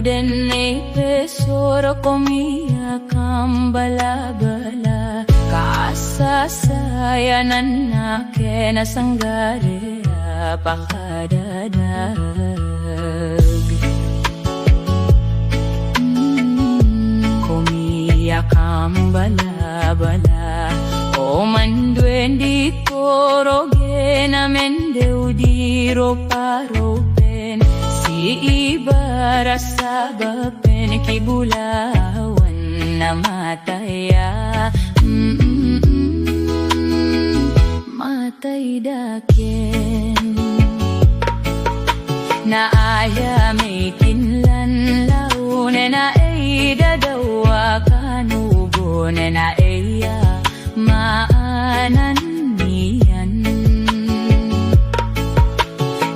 udene pesoro komia kambala-bala kasasayanan na kena sanggare pakadadag komia kambala-bala o manduendi koroge na mende udiro paropen si ibara sabapen kibulawan na mataya matay daken na aya may kinlan laune na ay dadawa kanugo na aya maanan niyan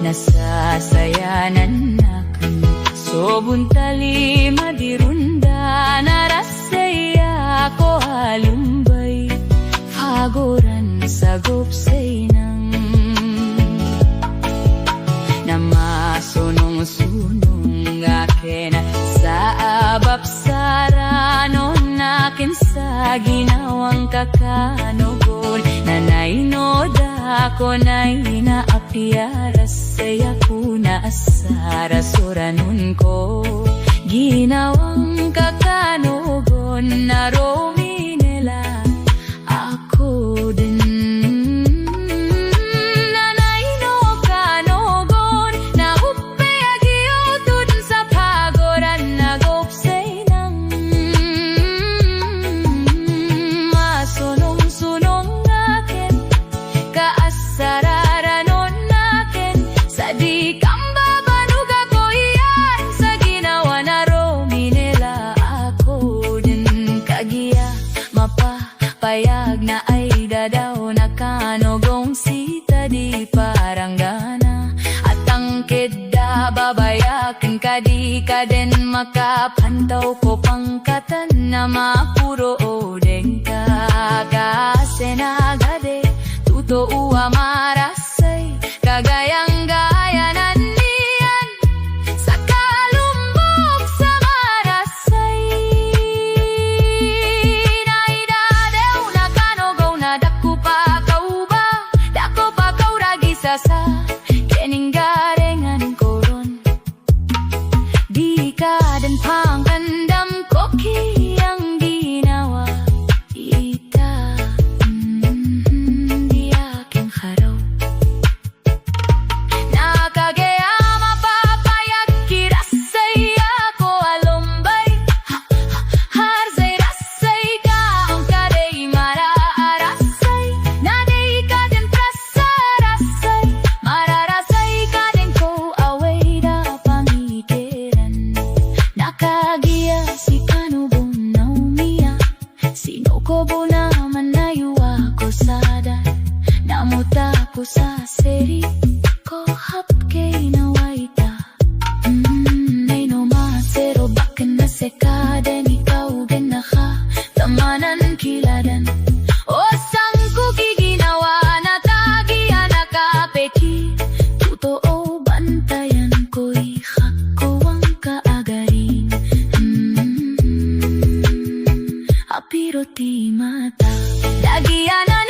nasasayanan nakan sobuntali madirunda narasaya ko halumbay hagoran sagop say nang namasunong-sunong akin sa abap saranon nakin sa ginawang kakanugon nanainoda ko na'y naapiaras saya ko na asara suranon ko ginawang kakanugon na romi nila ako din payag na ay dadaw na kanogong sita di paranggana at ang keda babayakin ka di ka din makapantaw ko pangkatan na mapuro odeng ka kasi nagade tuto uwa marasay kagayang gayanan niyan sa kalumbog sa marasay sa kening garengan koron di ka dan pangkandam koki ang ginawa ita di aking haraw nakagaya mapapayag kirasay ako alumbay harsay rasay ka ang kaday maraarasay naday ka din prasarasay mararasay ka din ko away da pangikiran nakagiya si kanubong na umiya sino ko bo naman nayuwa ko sada namuta ko sa seri ko hapkay na waita ay no masero bakin na sekada ni kaugan na ka tamanan kiladan o sang ko giginawa na tagiya nakapeki totoo bantayan ko'y hako ang kaagaring apiro ti mata dagianan